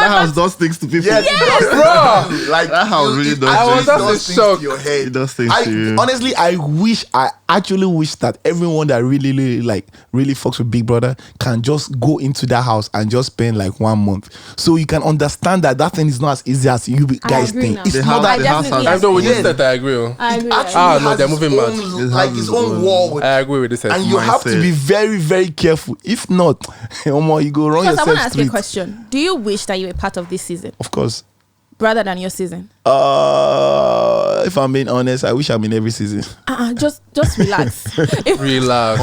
house does things to people. Yes, bro. Like that house really does. I was just shocked. It does things to you. Honestly, I actually wish that everyone that really fucks with Big Brother can just go into that house and just spend like 1 month, so you can understand that thing is not as easy as you guys think. It's not that I know with this that I agree. No, they're moving mad. Like his own wall. I agree with this. And you have to be very, very careful. If not, you go wrong yourself. I want to ask you a question. Do you wish that you were part of this season? Of course. Rather than your season? If I'm being honest, I wish I'm in every season. Just relax. Relax.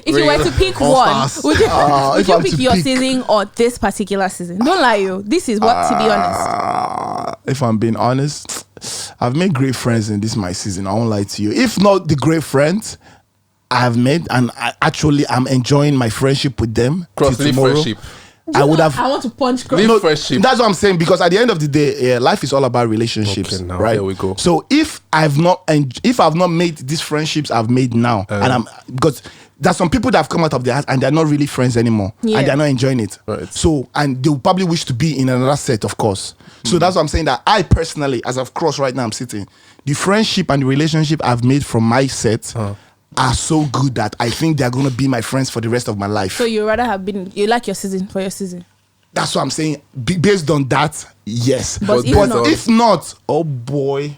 If you were to pick one, would you pick your season or this particular season? Don't lie, you. This is what, to be honest. If I'm being honest, I've made great friends in this my season. I won't lie to you. If not the great friends I've made, and I'm enjoying my friendship with them. Cross-leaf friendship. I want to punch friendship. That's what I'm saying, because at the end of the day, life is all about relationships. Okay, now, right? There we go. So if I've not made these friendships I've made now, because there's some people that have come out of their house and they're not really friends anymore, and they're not enjoying it. Right. So, and they'll probably wish to be in another set, of course. So that's what I'm saying, that I personally, as I've crossed right now, I'm sitting, the friendship and the relationship I've made from my set, are so good that I think they're gonna be my friends for the rest of my life. So you rather have been, you like your season for your season? That's what I'm saying. Based on that, yes. But if not, oh boy,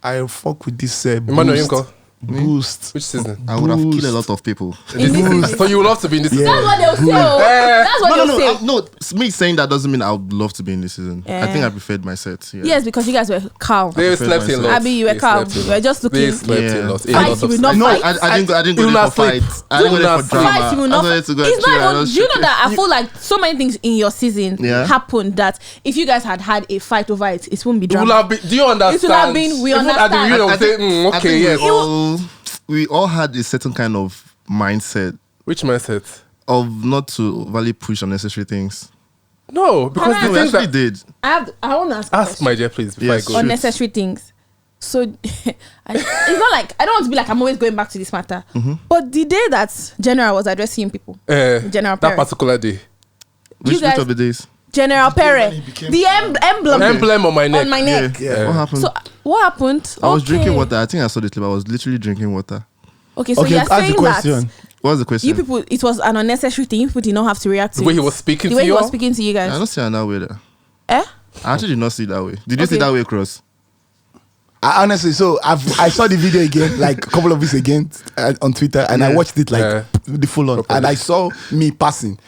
I fuck with this Emmanuel, boost. which season? I would have killed a lot of people. So you would love to be in this season? That's what they'll say. That's what they'll say. No, me saying that doesn't mean I would love to be in this season. I think Yeah. I preferred my set. Yeah. Yes, because you guys were calm. They slept in lots. Abby, you were They calm. slept in You were just They looking. slept in Yeah. lots. Fight, you will not No, fight. I didn't go You will there not for sleep. fights. I didn't go there for drama. Fight, you will I not. wanted to go It's chill. not even. Do you know that I feel like so many things in your season Yeah. happened that if you guys had a fight over it, it won't be It will drama. have been, do you understand? It will have been, we Even at the understand. reunion, I say, think- I okay, think yes. we all had a certain kind of mindset Which mindset? of not to overly push unnecessary things. No, because the No, we things actually that... did. I want to ask. a Ask, question. my dear, please, before Yes, I go. shoot. Unnecessary things. So it's not like I don't want to be like I'm always going back to this matter. But the day that General was addressing people, General That Perry, particular day. Which guys- of the days? General Perry, he became the emblem Emblem on my neck. on my neck. Yeah. What happened? So what happened? I was Okay. drinking water. I think I saw the clip. I was literally drinking water. Okay, so Okay, you're ask the saying question. that What was the question? you people, it was an unnecessary thing. You people did not have to react to The way it. he was speaking the to way he you was all? speaking to you I guys. don't see it that way there. Eh? I actually did not see it that way. Did you see it Okay. that way, Cross? I honestly, so I saw the video again, like a couple of weeks again on Twitter, and I Yeah. watched it like Yeah. the full on, Properly. and I saw me passing.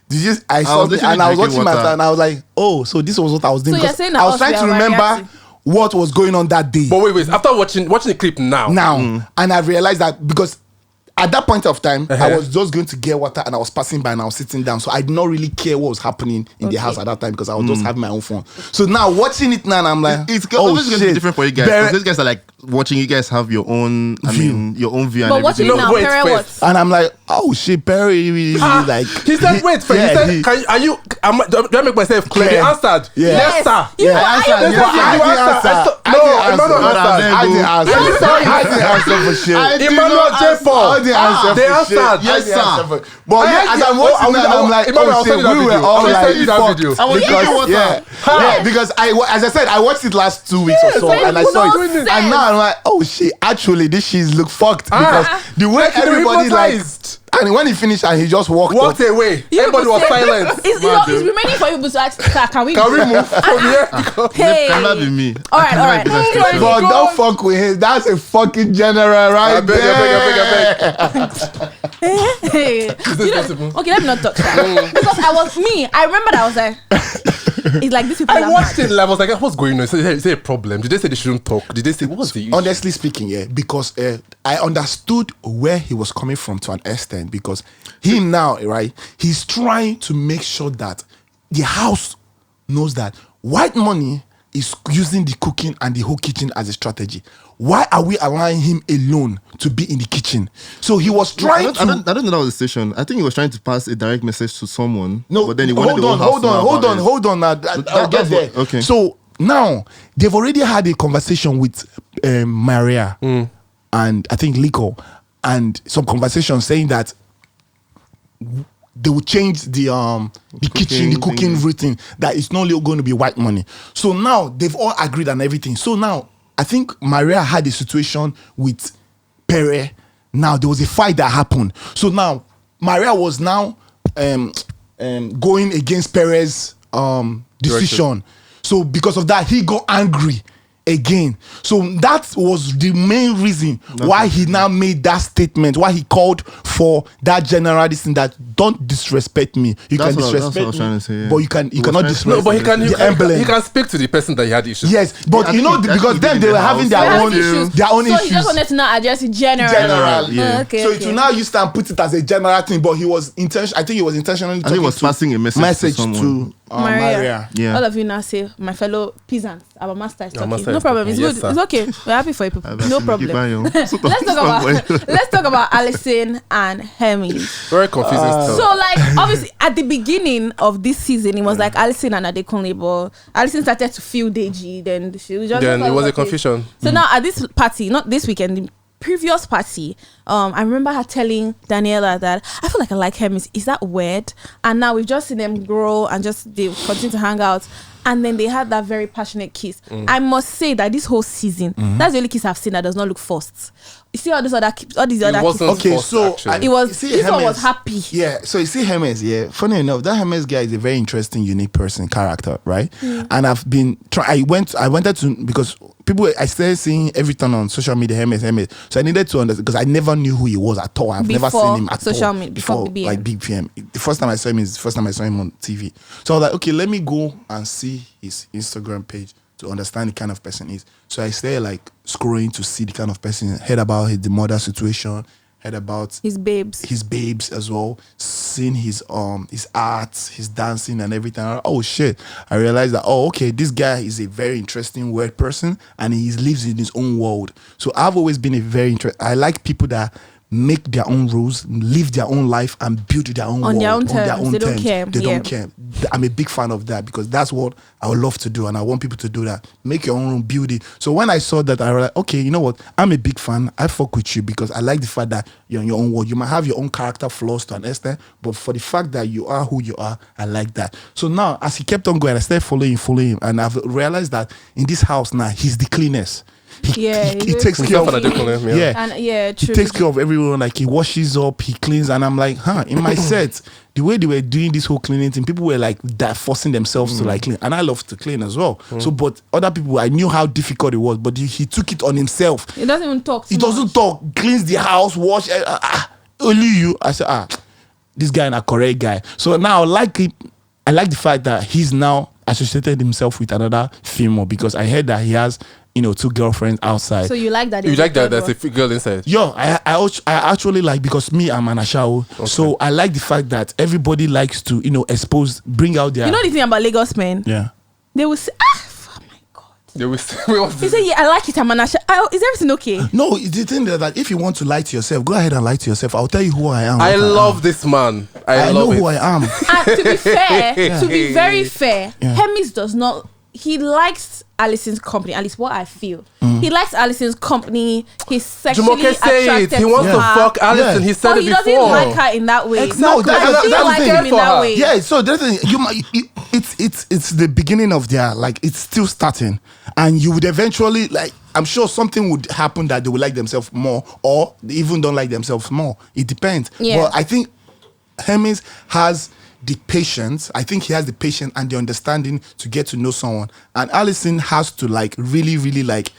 Did you? I saw was literally and I was drinking watching my water. and I was like, oh, so this was what I was doing. So you're because saying that I was us, trying we to are remember reacting? what was going on that day. But wait. After watching the clip now. And I realized that because at that point of time, I Uh-huh. was just going to get water and I was passing by and I was sitting down. So I did not really care what was happening in the house at that time because I was just having my own phone. So now watching it now, and I'm like, It's oh always going to be shit. different for you guys. Barry- 'Cause these guys are like watching. You guys have your own your own view. But and watching everything. it now, wait Perry first. what? And I'm like, oh shit, Perry really like. He said, wait, friend. yeah, He said, do I make myself clear? He Yeah. answered. Yeah. Yes, sir. You Yeah, know, I I answered. am Yeah, sorry. I didn't answer. I didn't answer. I didn't answer. I didn't answer for shit. I did Emmanuel not J. answer. Paul. I didn't answer They for shit. answered. I Yes, didn't sir. answer for- But yeah, as I'm Oh, watching that, I'm like, Emmanuel, oh I'll send shit, you that we were video. all I'll like, send you that fucked. video. I was drinking Because, water. yeah, because as I said, I watched it last 2 weeks or so, Yes, and I it saw makes it, no and sense. now I'm like, oh shit, actually, this shit look fucked because the way Like, they were everybody like, hypnotized. and when he finished and he just walked Walked up. away. You Everybody people was say- silent. It's remaining for you to ask, sir, can we Can we move from here? Because Hey. It cannot be me. All I right, cannot all right. be that Sorry. situation. But don't fuck with him. That's a fucking general right I beg, there. I beg. Hey. this You know- possible? okay, let me not touch that. Because I remember that I was like, it's like these people I are watched mad. it and I was like, what's going on? Is there a problem? Did they say they shouldn't talk? Did they say, what's the issue? Honestly speaking, yeah, because I understood where he was coming from to an extent because him now, right, he's trying to make sure that the house knows that white money is using the cooking and the whole kitchen as a strategy. Why are we allowing him alone to be in the kitchen? So he was trying I don't know that was the situation. I think he was trying to pass a direct message to someone. No, but then he wanted the whole house to know about it. hold on. Now, I'll get that's there. what- okay. So now they've already had a conversation with Maria and I think Lico, and some conversation saying that they will change the kitchen, the cooking thingy. routine. That it's not going to be white money. So now they've all agreed on everything. So now I think Maria had a situation with Pere. Now there was a fight that happened. So now Maria was now going against Pere's decision. So because of that, he got angry again. So that was the main reason why he now made that statement, why he called for that general thing that don't disrespect me. You That's can what I disrespect was me, trying to say, yeah. but you He cannot was trying to- disrespect No, but he the can speak to the person that he had issues. Yes, but I you think know he- I because think he then did they in were the having house. their They own have issues. their own So he issues. just wanted to now address it generally. General, yeah. Okay, So okay. it will now use to put it as a general thing, but he was intention. I think he was intentionally. I think he was talking to- passing a message to someone. Maria. Yeah. All of you now say, my fellow peasants, our master is Our talking. master No is problem. talking. It's Yes, good. It's okay. We're happy for you people. No problem. Let's talk about Allison and Hermes. Very confusing stuff. So like obviously at the beginning of this season it was like Allison and Adekunle, but Allison started to feel Deji, then she was just Then like, it was a okay. confusion. So now at this party, not this weekend, the previous party, I remember her telling Daniela that I feel like I like Hermes. Is that weird? And now we've just seen them grow and just they continue to hang out. And then they had that very passionate kiss. I must say that this whole season, that's the only kiss I've seen that does not look forced. You see all these other kisses. Okay, forced, so it was. This one was happy. Yeah. So you see Hermes. Yeah. Funny enough, that Hermes guy is a very interesting, unique person, character, right? And I've been I wanted to, because people, I started seeing every time on social media Hermes. So I needed to understand, because I never knew who he was at all. I've never seen him at social all media, before BBM. like BBM. The first time I saw him is the first time I saw him on TV. So I was like, okay, let me go and see his Instagram page to understand the kind of person he is. So I started like scrolling to see the kind of person, heard about the mother situation, heard about his babes as well, seeing his art, his dancing and everything. Oh shit. I realized that, okay, this guy is a very interesting weird person and he lives in his own world. So I've always been I like people that make their own rules, live their own life, and build their own world on their own terms. They terms. don't care. They don't care. I'm a big fan of that, because that's what I would love to do, and I want people to do that. Make your own room, build it. So when I saw that, I was like, okay, you know what? I'm a big fan. I fuck with you because I like the fact that you're in your own world. You might have your own character flaws to an extent, but for the fact that you are who you are, I like that. So now, as he kept on going, I started following him, and I've realized that in this house now, he's the cleanest. He takes care of true. He takes care of everyone. Like, he washes up, he cleans, and I'm like, in my set, the way they were doing this whole cleaning thing, people were like forcing themselves to like clean, and I love to clean as well. So, but other people, I knew how difficult it was, but he took it on himself. He doesn't even talk. He doesn't talk. Cleans the house, wash. Only you. I said, this guy is a correct guy. So now, I like the fact that he's now associated himself with another female, because I heard that he has, 2 girlfriends outside. So you like that? You like that there's a girl inside? Yo, I actually like, because me, I'm an Ashao. Okay. So I like the fact that everybody likes to, bring out their... You know the thing about Lagos men? Yeah. They will say, oh my God. They will say, he said, yeah, I like it, I'm an Ashao. Is everything okay? No, the thing is that if you want to lie to yourself, go ahead and lie to yourself. I'll tell you who I am. I love this man. I know love who I am. And to be fair, to be very fair, Hermes does not... He likes Alison's company, at least what I feel. He likes Alison's company. He's sexually attracted. He wants to fuck Alison. Yeah. He said it before. He doesn't like her in that way. Exactly. No, that's like him in that way. Yeah, so that's the thing. It's the beginning of their, like, it's still starting, and you would eventually, like, I'm sure something would happen that they would like themselves more, or they even don't like themselves more. It depends. Yeah. But I think Hermes has the patience. I think he has the patience and the understanding to get to know someone. And Alison has to, like, really, really, like,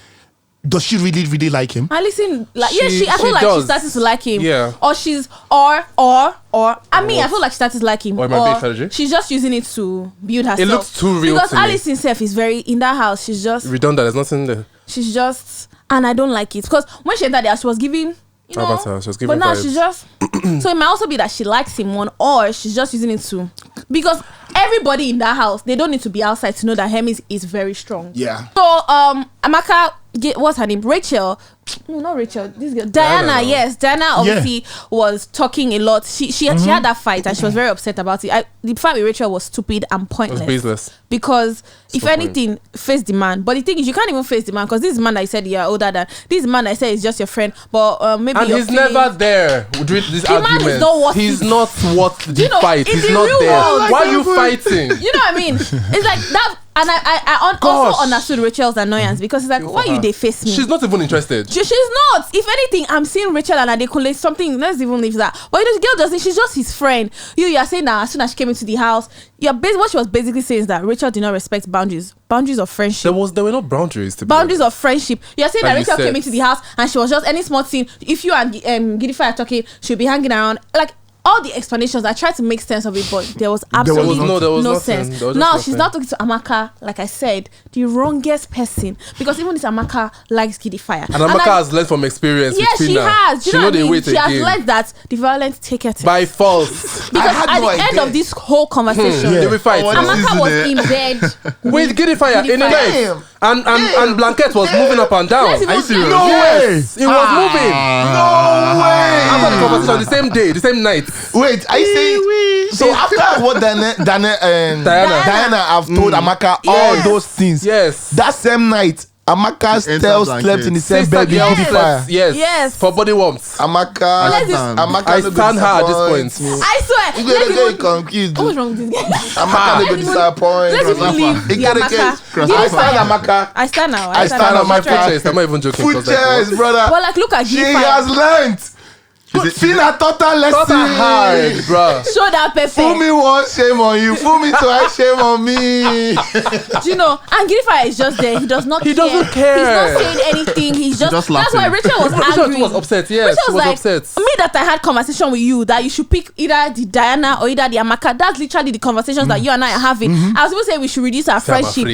does she really, really like him? Alison, like, I feel like does. she started to like him. Yeah. Or she's, I feel like she started to like him. Or it might be a strategy. She's just using it to build herself. It looks too real because to me. Alison self is very, in that house, she's just... redundant, there's nothing there. She's just... And I don't like it. Because when she entered there, she was giving... She was giving but now vibes. she's just... So it might also be that she likes him one, or she's just using it to... Because everybody in that house, they don't need to be outside to know that Hermes is very strong. Yeah. So, Amaka, what's her name? Rachel. No, not Rachel. This girl. Diana, yes. Diana obviously was talking a lot. She had that fight and she was very upset about it. The fight with Rachel was stupid and pointless. It was baseless. Because if anything, face the man. But the thing is, you can't even face the man, because this man that I said you're older than, this man I said is just your friend. But maybe and he's never there with this argument. Man is not worth he's it. not worth the fight. He's the not real there. world, Why are you fighting? You know what I mean? It's like that. And I also understood Rachel's annoyance, because it's like, why you they face me? She's not even interested. She's not. If anything, I'm seeing Rachel and Adekunle something. Let's even leave that. But the girl doesn't. She's just his friend. You're saying that as soon as she came into the house, what she was basically saying is that Rachel did not respect boundaries of friendship. There were no boundaries. Boundaries of friendship. You're saying that Rachel came into the house and she was just any small thing. If you and Gidifa are talking, she'll be hanging around like. All the explanations, I tried to make sense of it, but there was absolutely no sense. Now she's not talking to Amaka, like I said, the wrongest person, because even this Amaka likes Giddy Fire. And Amaka has learned from experience. Yes, she has. She know the way to She has learned that the violent take it by force. Because at the end of this whole conversation, they will fight. Amaka was in bed with Giddy Fire in the night, and Blanket was moving up and down. Are you serious? No way. It was moving. No way. After the conversation, the same day, the same night. Wait, are you saying? So after what Diana have told Amaka all those things, yes, that same night Amaka She still enters slept in the same Sister bed with girl Giddy Fire. yes, for body warmth. Amaka, I stand her at this point. Me. I swear. You gotta get confused. What's wrong with this guy? Amaka no go disappoint. Let's even leave the Amaka. I stand Amaka. I stand now. I stand on my Full chest. I'm not even joking. Foot chest, brother. But like, look at She Giddy has Fire. learned. Fina total lesson. Total hard, bro. Show that pepper. Fool me once, shame on you. Fool me twice, shame on me. Do you know? And Giddy Fire is just there. He does not. He doesn't care. He's not saying anything. He's just. just That's why laughing. Rachel was angry. Rachel was upset. Yes, Rachel she was like, upset. me that I had conversation with you that you should pick either the Diana or either the Amaka. That's literally the conversations that you and I are having. I was even saying we should reduce our friendship,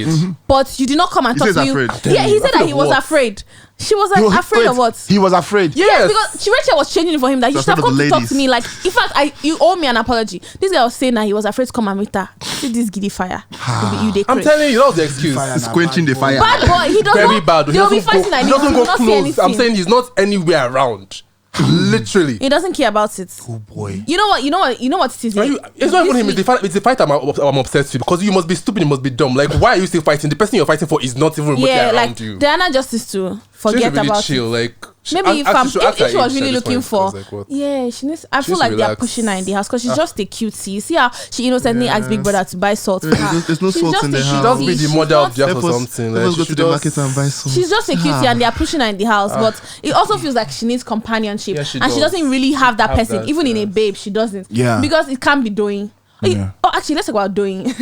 but you did not come and talk says to you. afraid. Yeah, he said that he was What? afraid. She was like afraid of what? He was afraid. Yes. Because Rachel was changing it for him that he She's should have afraid of come the to talk ladies. to me. Like, in fact, you owe me an apology. This guy was saying that he was afraid to come and meet her. See this Giddy Fire. You dey I'm craze. telling you, that was the excuse. Fire. He's quenching the fire. Bad boy, he does Very not. bad. He They'll be doesn't fighting go, like he this. doesn't He go will not see close. anything. I'm saying he's not anywhere around. Literally. He doesn't care about it. Oh boy. You know what it is. It's not even him. It's the fight I'm obsessed with, because you must be stupid. You must be dumb. Like, why are you still fighting? The person you're fighting for is not even remotely Yeah, around like you. Diana just is to She forget should really about chill. it. Like, Maybe if she was really looking for, like, what? yeah, she needs. I She feel needs like to they're relax. pushing her in the house because she's just a cutie. You see how she innocently asked Big Brother to buy salt for her. There's no She's salt just in a the cutie. house. Just be the She's mother of just- Jack or something. Let Like, us go she to the should market just- and buy some. She's just a cutie and they're pushing her in the house, but it also feels like she needs companionship, Yeah, she and she does. doesn't really have that Have person. that, Even in a yes. babe, she doesn't. Yeah. Because it can't be doing. Yeah. Oh, actually, let's talk about doing.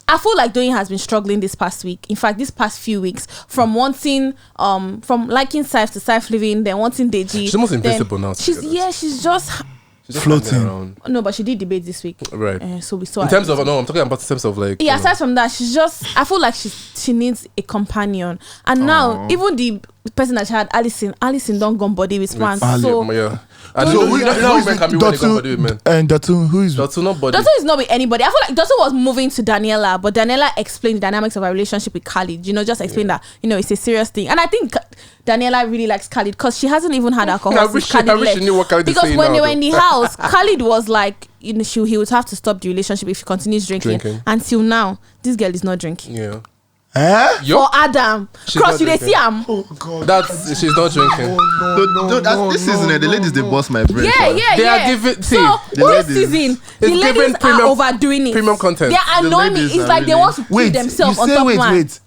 I feel like Doyin has been struggling this past week. In fact, this past few weeks, from wanting, from liking Saif to Saif living, then wanting Deji. She's almost then invisible now, to She's be honest. she's just She's just Floating. hanging around. no, but she did debate this week, Right. so we saw. In her. terms of, no, I'm talking about in terms of like. Yeah, you know, aside from that, she's just. I feel like she needs a companion, and now even the person that she had, Alison don't go body with man. So yeah. And So you know how women can be when they come body with men. And Dotun, who is That's not body. Dotun is not with anybody. I feel like Dotun was moving to Daniela, but Daniela explained the dynamics of her relationship with Khalid. Just explain that it's a serious thing. And I think Daniela really likes Khalid because she hasn't even had alcohol I since wish Khalid she left. knew what Khalid is Because saying when now, they were though. in the house, Khalid was like, he would have to stop the relationship if he continues drinking. Until now, this girl is not drinking. Yeah. For Adam, She's cross not you they see drinking. him. Oh God. That's she's not drinking. This season, the ladies they bust my brain. Yeah. They are giving- see, so the this ladies- season, the It's ladies giving are premium- overdoing it. premium content. They are The annoying me. ladies It's are like they really- want to kill Wait, themselves you on say top wait.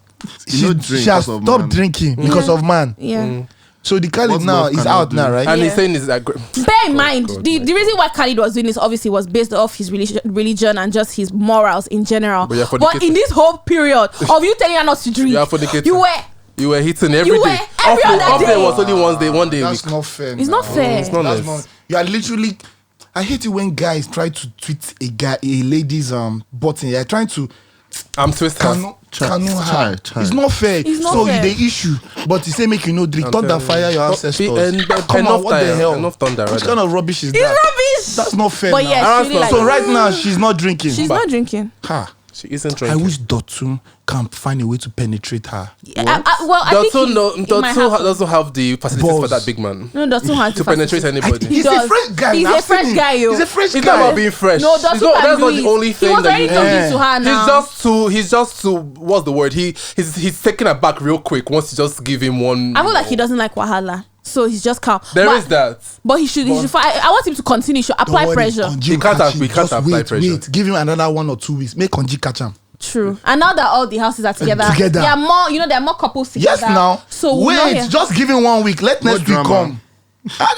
You know, She drink has because of stopped man. drinking because of man. Yeah. So the Khalid What now love is cannot out do. now, right? And Yeah. he's saying is that. Bear in mind, the reason why Khalid was doing this obviously was based off his religion and just his morals in general. But you're But fornicating. in this whole period of you telling her not to drink, You are fornicating. you were hitting every You day. were every other Off day day. was only one day a week. That's not fair. It's not fair. It's not That's nice. not. You are literally. I hate it when guys try to tweet a lady's button. You're trying to I'm twisted. canoe her. Try. It's not fair. It's not so fair. the issue, but he say make you no drink. Thunder fire your ancestors. Come Enough on, what the thunder, hell? enough thunder, Which rather. kind of rubbish is It's that? rubbish. That's not fair. But now. yeah, she really like So right now she's not drinking. she's not drinking. Ha. She isn't I drinking. wish Dotun can find a way to penetrate her. I think it might happen. doesn't have the facilities for Balls. that big man No, Dotun has to the penetrate facility. anybody. He's does. a fresh guy. He's now. a I've seen fresh him. guy, yo. He's a fresh It's guy. not about being fresh. No, It's Dotun not- can that's do not it. the only He thing was that already you talking to her now. He's just to what's the word? He's taken aback real quick once you just give him one. I feel like he doesn't like wahala, so he's just calm. There But- is that. But he should. I want him to continue. He should apply Don't worry, pressure. Konji We will can't catch have- him. we can't Just apply wait, pressure. Wait, give him another 1 or 2 weeks. Make Konji catch him. True. And now that all the houses are together, Together. there are more. There are more couples together. Yes, now. So we'll not hear- wait, just give him 1 week. Let No next week drama. come.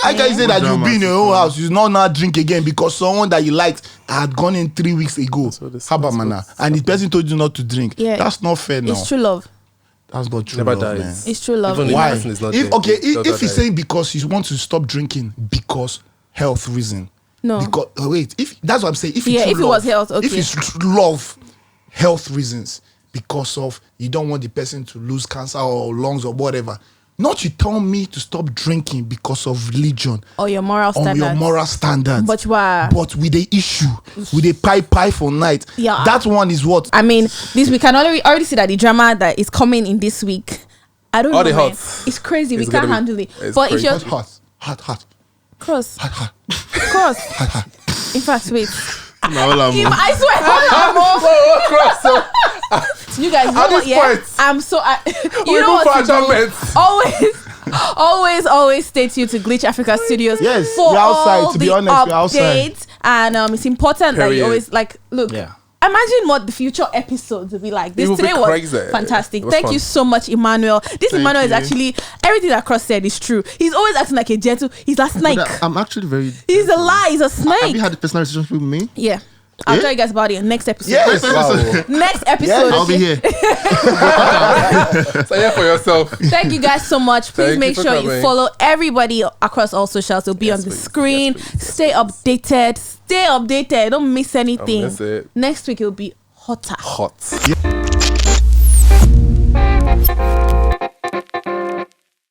I can say that you'll be in your own house. You not now drink again because someone that you liked had gone in 3 weeks ago. Habamana. And the person told you not to drink. Yeah. That's not fair now. It's true love. That's not true. Never love, dies. man. It's true love. Even if Why? the person is not If there, he does if not he's die. saying because he wants to stop drinking because health reason. No. Because wait, if that's what I'm saying. If Yeah, it's if it was health, okay. If it's love, health reasons because of you don't want the person to lose cancer or lungs or whatever. Not you tell me to stop drinking because of religion Or your moral or standards. your moral standards. But why? But with the issue, with the pie for night. Yeah. That one is what. I mean, this we can already see that the drama that is coming in this week. I don't All know. the Man. hots. It's crazy. It's we can't gonna be- handle it. it's But if crazy. you're Hot. cross, in fact, wait. Now, I swear. Oh, cross. You guys know At what? this Yeah, point, I'm so. we You know move for what to do. adjournment. Always stay tuned to Glitch Africa Studios. Yes, for we're outside, all to be the honest, we're outside. updates. And it's important that Period. you always look. Yeah. Imagine what the future episodes will be like. This It will be today was crazy. fantastic. It was Thank fun. you so much, Emmanuel. This Emmanuel is actually everything that Cross said is true. He's always acting like a gentle. He's a snake. But I'm actually very. He's a lie. He's a snake. Have you had a personal relationship with me? Yeah. I'll tell you guys about it next episode. Yes. Next episode. I'll be here. Say it for yourself. Thank you guys so much. Please Thank make you for sure you coming. follow everybody across all socials. It'll be Yes, on the please. screen. Yes, please. Stay updated. Stay updated. Don't miss anything. miss it. Next week it'll be hotter. Hot.